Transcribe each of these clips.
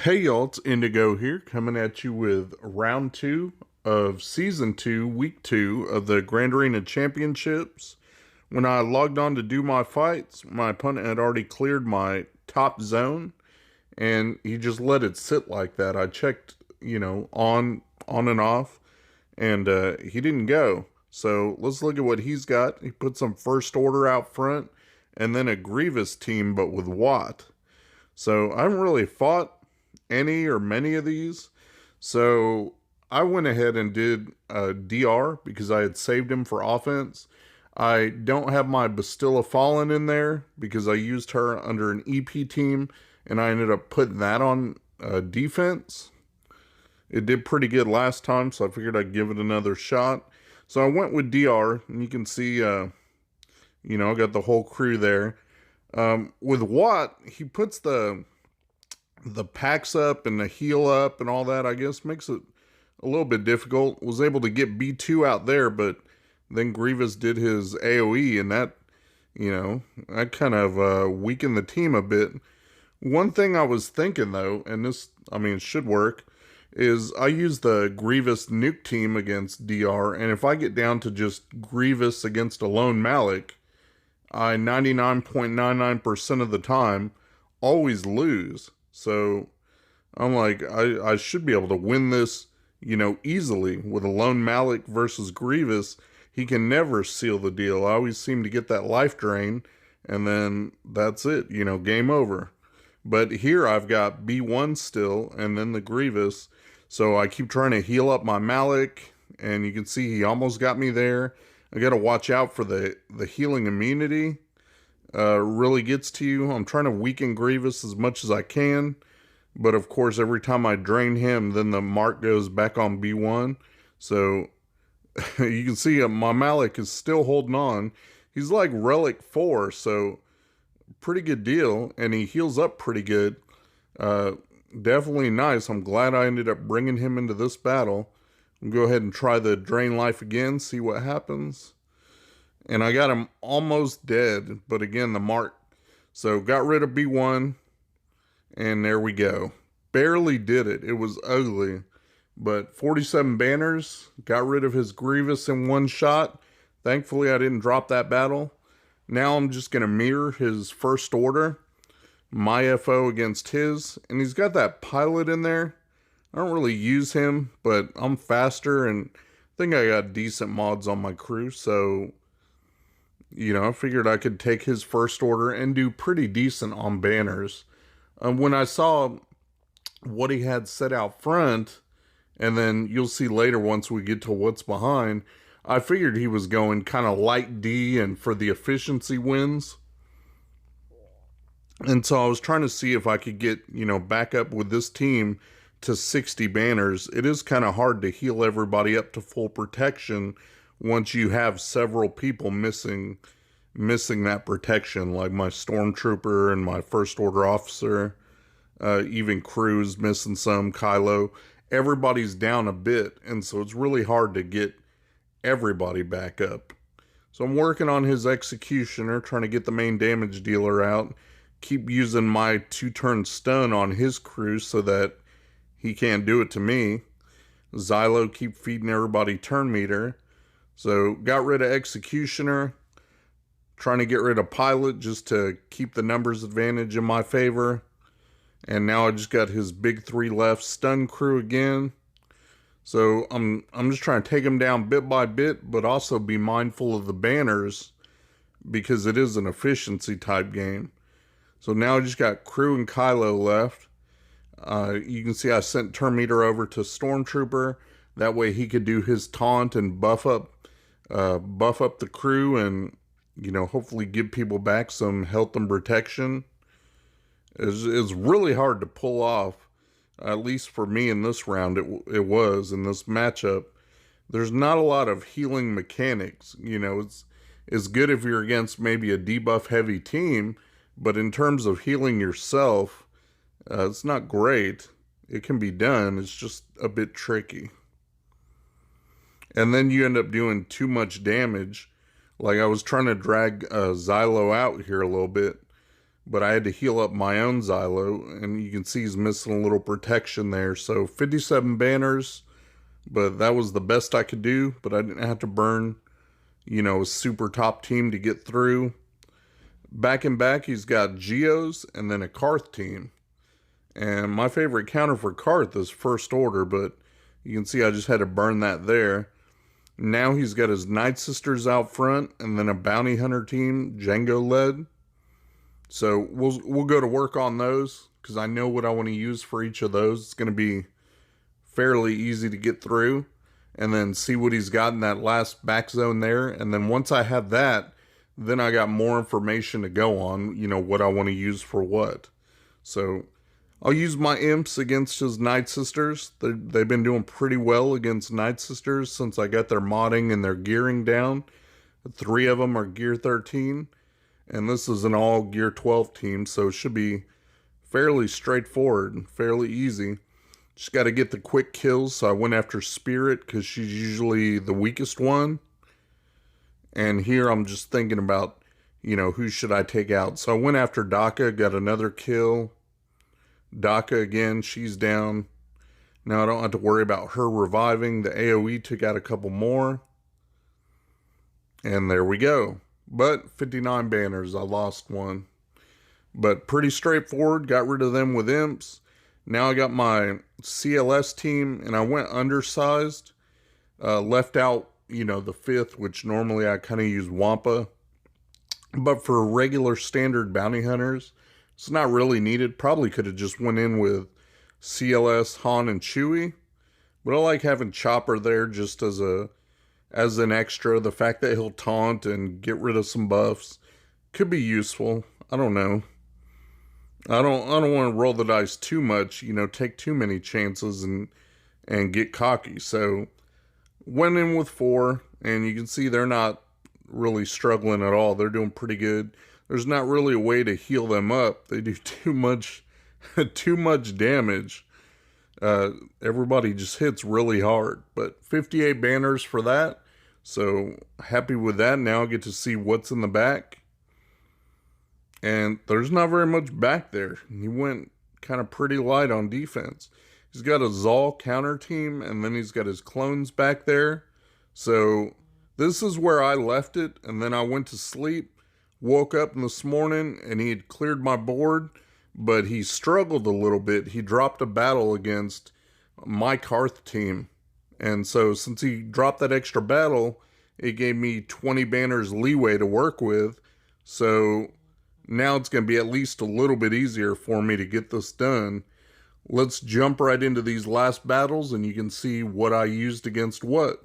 Hey y'all, it's Indigo here, coming at you with round two of season two, week two of the Grand Arena Championships. When I logged on to do my fights, my opponent had already cleared my top zone, and he just let it sit like that. I checked, on and off, and he didn't go. So let's look at what he's got. He put some first order out front, and then a Grievous team, but with Watt. So I haven't really fought any or many of these. So I went ahead and did a DR because I had saved him for offense. I don't have my Bastilla Fallen in there because I used her under an EP team and I ended up putting that on defense. It did pretty good last time, so I figured I'd give it another shot. So I went with DR, and you can see, I got the whole crew there. With Watt, he puts the packs up and the heal up and all that, I guess, makes it a little bit difficult. Was able to get B2 out there, but then Grievous did his AoE, and that kind of weakened the team a bit. One thing I was thinking, though, and it should work, is I use the Grievous nuke team against DR, and if I get down to just Grievous against a lone Malik, I 99.99% of the time always lose. So I'm like, I should be able to win this, easily with a lone Malik versus Grievous. He can never seal the deal. I always seem to get that life drain, and then that's it, game over. But here I've got B1 still, and then the Grievous. So I keep trying to heal up my Malik, and you can see he almost got me there. I got to watch out for the healing immunity. Really gets to you. I'm trying to weaken Grievous as much as I can. But of course, every time I drain him, then the mark goes back on B1. So you can see my Malik is still holding on. He's like Relic 4, so pretty good deal. And he heals up pretty good. Definitely nice. I'm glad I ended up bringing him into this battle. I'll go ahead and try the drain life again, see what happens. And I got him almost dead, but again, the mark. So got rid of B1, and there we go. Barely did it. It was ugly. But 47 banners, got rid of his Grievous in one shot. Thankfully, I didn't drop that battle. Now I'm just going to mirror his first order. My FO against his. And he's got that pilot in there. I don't really use him, but I'm faster, and I think I got decent mods on my crew, so I figured I could take his first order and do pretty decent on banners. When I saw what he had set out front, and then you'll see later once we get to what's behind, I figured he was going kind of light D and for the efficiency wins. And so I was trying to see if I could get, back up with this team to 60 banners. It is kind of hard to heal everybody up to full protection once you have several people missing that protection, like my stormtrooper and my first order officer, even Cruz missing some, Kylo. Everybody's down a bit, and so it's really hard to get everybody back up. So I'm working on his executioner, trying to get the main damage dealer out. Keep using my 2-turn stun on his crew so that he can't do it to me. Xylo keep feeding everybody turn meter. So got rid of Executioner. Trying to get rid of Pilot just to keep the numbers advantage in my favor. And now I just got his big 3 left stun crew again. So I'm just trying to take him down bit by bit, but also be mindful of the banners because it is an efficiency type game. So now I just got Crew and Kylo left. You can see I sent turn meter over to Stormtrooper. That way he could do his taunt and buff up the crew and, hopefully give people back some health and protection. It's really hard to pull off, at least for me in this round. It was in this matchup. There's not a lot of healing mechanics. It's good if you're against maybe a debuff heavy team, but in terms of healing yourself, it's not great. It can be done. It's just a bit tricky. And then you end up doing too much damage. Like I was trying to drag Xylo out here a little bit, but I had to heal up my own Xylo, and you can see he's missing a little protection there. So 57 banners, but that was the best I could do, but I didn't have to burn, a super top team to get through. Back in back, he's got Geos and then a Karth team. And my favorite counter for Karth is First Order, but you can see I just had to burn that there. Now he's got his Night Sisters out front and then a Bounty Hunter team, Django led. So we'll go to work on those because I know what I want to use for each of those. It's going to be fairly easy to get through. And then see what he's got in that last back zone there. And then once I have that, then I got more information to go on, what I want to use for what. So I'll use my imps against his Night Sisters. They've been doing pretty well against Night Sisters since I got their modding and their gearing down. 3 of them are gear 13. And this is an all gear 12 team, so it should be fairly straightforward and fairly easy. Just got to get the quick kills, so I went after Spirit because she's usually the weakest one. And here I'm just thinking about, who should I take out. So I went after Daka, got another kill. Daka again, she's down. Now I don't have to worry about her reviving. The AoE took out a couple more. And there we go. But 59 banners, I lost one. But pretty straightforward, got rid of them with imps. Now I got my CLS team, and I went undersized. Left out, the 5th, which normally I kind of use Wampa. But for regular standard bounty hunters, it's not really needed. Probably could have just went in with CLS, Han, and Chewie. But I like having Chopper there just as an extra. The fact that he'll taunt and get rid of some buffs could be useful. I don't know. I don't want to roll the dice too much, take too many chances and get cocky. So went in with 4, and you can see they're not really struggling at all. They're doing pretty good. There's not really a way to heal them up. They do too much damage. Everybody just hits really hard. But 58 banners for that. So happy with that. Now I get to see what's in the back. And there's not very much back there. He went kind of pretty light on defense. He's got a Zal counter team, and then he's got his clones back there. So this is where I left it, and then I went to sleep. Woke up this morning, and he had cleared my board, but he struggled a little bit. He dropped a battle against my Karth team. And so since he dropped that extra battle, it gave me 20 banners leeway to work with. So now it's going to be at least a little bit easier for me to get this done. Let's jump right into these last battles, and you can see what I used against what.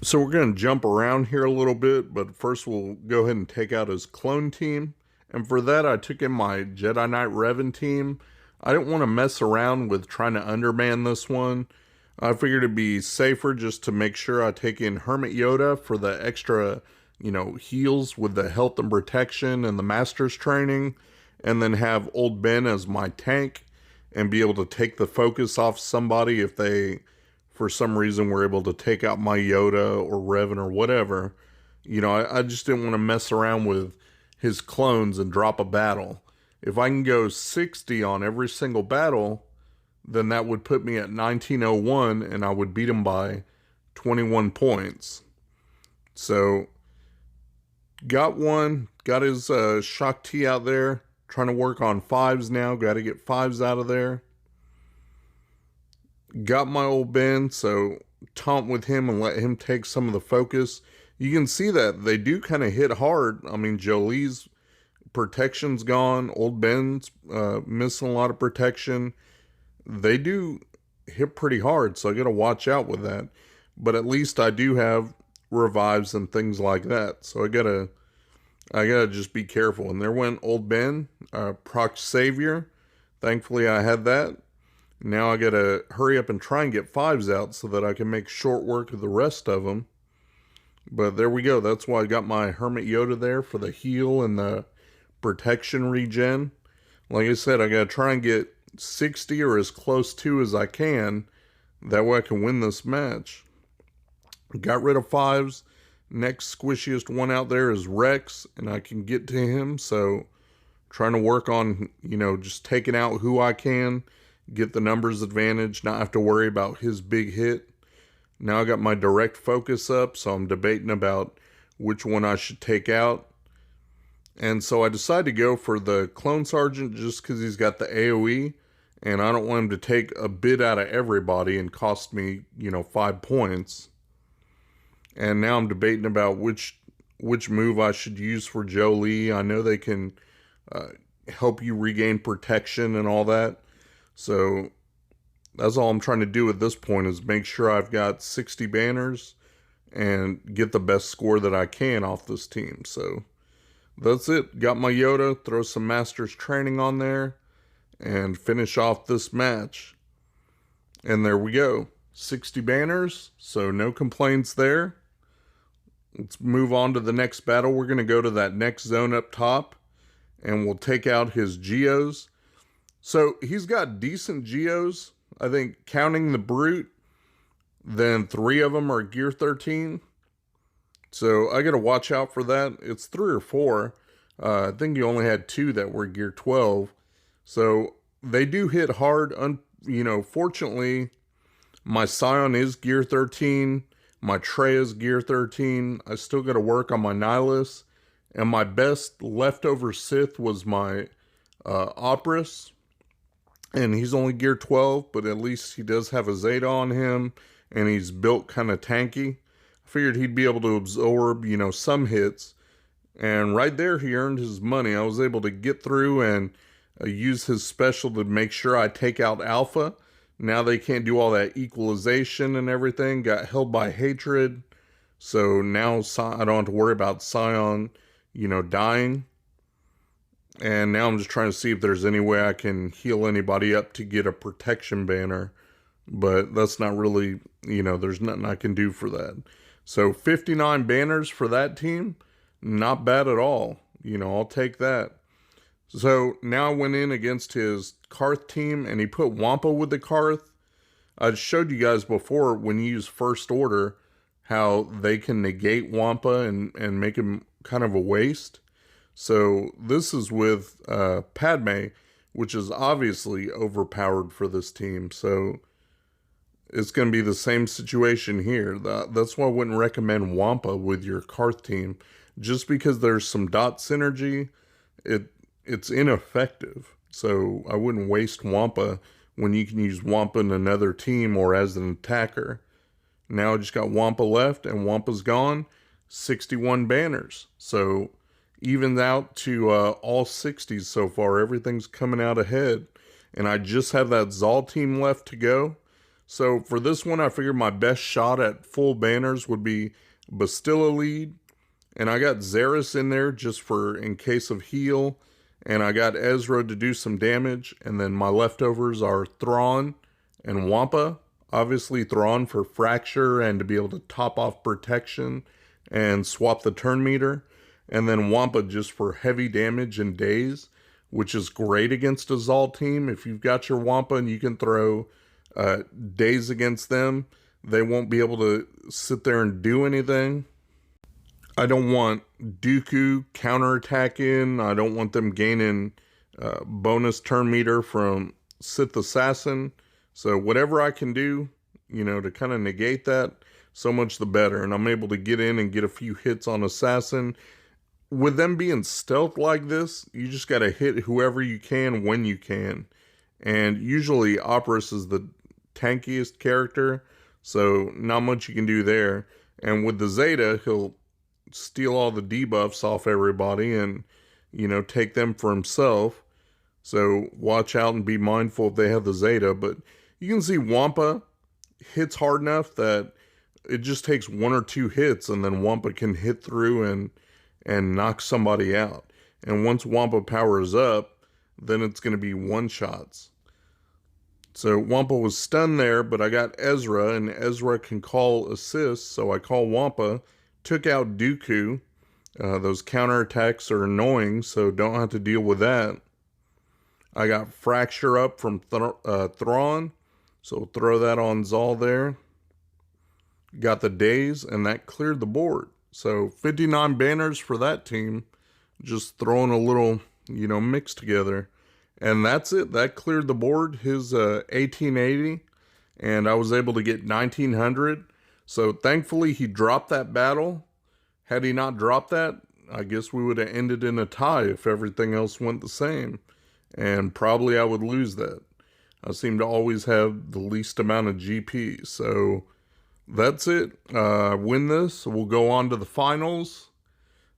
So we're going to jump around here a little bit, but first we'll go ahead and take out his clone team. And for that, I took in my Jedi Knight Revan team. I didn't want to mess around with trying to underman this one. I figured it'd be safer just to make sure I take in Hermit Yoda for the extra, heals with the health and protection and the Master's training. And then have Old Ben as my tank and be able to take the focus off somebody if they, for some reason, were able to take out my Yoda or Revan or whatever. I just didn't want to mess around with his clones and drop a battle. If I can go 60 on every single battle, then that would put me at 1901, and I would beat him by 21 points. So, got his Shock T out there. Trying to work on 5s now. Got to get 5s out of there. Got my old Ben, so taunt with him and let him take some of the focus. You can see that they do kind of hit hard. I mean, Jolie's protection's gone. Old Ben's missing a lot of protection. They do hit pretty hard, so I got to watch out with that. But at least I do have revives and things like that. So I gotta just be careful. And there went Old Ben, Proc Savior. Thankfully I had that. Now I gotta hurry up and try and get 5s out so that I can make short work of the rest of them. But there we go. That's why I got my Hermit Yoda there for the heal and the protection regen. Like I said, I gotta try and get 60 or as close to as I can. That way I can win this match. Got rid of 5s. Next squishiest one out there is Rex, and I can get to him. So Trying to work on, just taking out who I can, get the numbers advantage, not have to worry about his big hit. Now I got my direct focus up, so I'm debating about which one I should take out. And so I decided to go for the Clone Sergeant just because he's got the AoE, and I don't want him to take a bit out of everybody and cost me, 5 points. And now I'm debating about which move I should use for Jolie. I know they can help you regain protection and all that. So that's all I'm trying to do at this point, is make sure I've got 60 banners and get the best score that I can off this team. So that's it. Got my Yoda, throw some Master's Training on there, and finish off this match. And there we go. 60 banners, so no complaints there. Let's move on to the next battle. We're going to go to that next zone up top, and we'll take out his Geos. So he's got decent Geos. I think counting the Brute, then 3 of them are Gear 13. So I got to watch out for that. It's 3 or 4. I think you only had 2 that were Gear 12. So they do hit hard. Fortunately, my Scion is Gear 13. My Trey is Gear 13. I still got to work on my Nihilus. And my best leftover Sith was my Oprus. And he's only Gear 12, but at least he does have a Zeta on him. And he's built kind of tanky. I figured he'd be able to absorb, some hits. And right there, he earned his money. I was able to get through and use his special to make sure I take out Alpha. Now they can't do all that equalization and everything. Got held by hatred. So now I don't have to worry about Scion, dying. And now I'm just trying to see if there's any way I can heal anybody up to get a protection banner. But that's not really, there's nothing I can do for that. So 59 banners for that team. Not bad at all. I'll take that. So now I went in against his Karth team, and he put Wampa with the Karth. I showed you guys before, when you use First Order, how they can negate Wampa and make him kind of a waste. So this is with Padme, which is obviously overpowered for this team. So it's going to be the same situation here. That's why I wouldn't recommend Wampa with your Karth team. Just because there's some dot synergy, it's ineffective. So I wouldn't waste Wampa when you can use Wampa in another team or as an attacker. Now I just got Wampa left, and Wampa's gone. 61 banners. So evens out to all 60s so far. Everything's coming out ahead. And I just have that Zal team left to go. So for this one, I figured my best shot at full banners would be Bastilla lead. And I got Xeris in there just for in case of heal. And I got Ezra to do some damage. And then my leftovers are Thrawn and Wampa. Obviously Thrawn for fracture and to be able to top off protection and swap the turn meter. And then Wampa just for heavy damage and daze, which is great against a Zal team. If you've got your Wampa and you can throw daze against them, they won't be able to sit there and do anything. I don't want Dooku counterattacking. I don't want them gaining bonus turn meter from Sith Assassin. So whatever I can do, to kind of negate that, so much the better. And I'm able to get in and get a few hits on Assassin. With them being stealth like this, you just got to hit whoever you can when you can. And usually Oprus is the tankiest character, so not much you can do there. And with the Zeta, he'll steal all the debuffs off everybody and, take them for himself. So watch out and be mindful if they have the Zeta. But you can see Wampa hits hard enough that it just takes 1 or 2 hits, and then Wampa can hit through and knock somebody out. And once Wampa powers up, then it's going to be one-shots. So Wampa was stunned there, but I got Ezra, and Ezra can call assists, so I call Wampa, took out Dooku. Those counterattacks are annoying, so don't have to deal with that. I got Fracture up from Thrawn, so throw that on Zal there. Got the daze, and that cleared the board. So 59 banners for that team. Just throwing a little, mixed together. And that's it. That cleared the board, his 1880, and I was able to get 1900. So thankfully he dropped that battle. Had he not dropped that, I guess we would have ended in a tie if everything else went the same. And probably I would lose that. I seem to always have the least amount of GP. So that's it. Win this. We'll go on to the finals.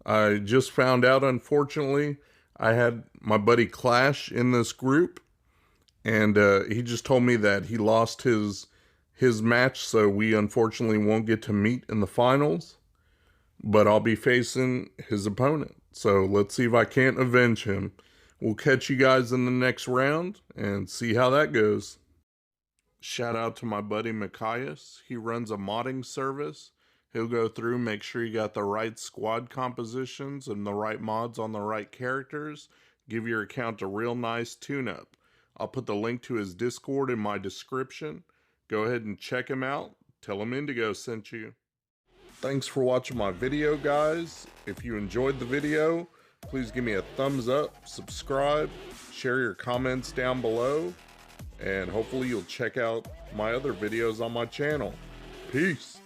I just found out, unfortunately, I had my buddy Clash in this group. And he just told me that he lost his match. So we unfortunately won't get to meet in the finals. But I'll be facing his opponent. So let's see if I can't avenge him. We'll catch you guys in the next round and see how that goes. Shout out to my buddy Mikayas. He runs a modding service. He'll go through, make sure you got the right squad compositions and the right mods on the right characters. Give your account a real nice tune-up. I'll put the link to his Discord in my description. Go ahead and check him out. Tell him Indigo sent you. Thanks for watching my video, guys. If you enjoyed the video, please give me a thumbs up, subscribe, share your comments down below, and hopefully you'll check out my other videos on my channel. Peace.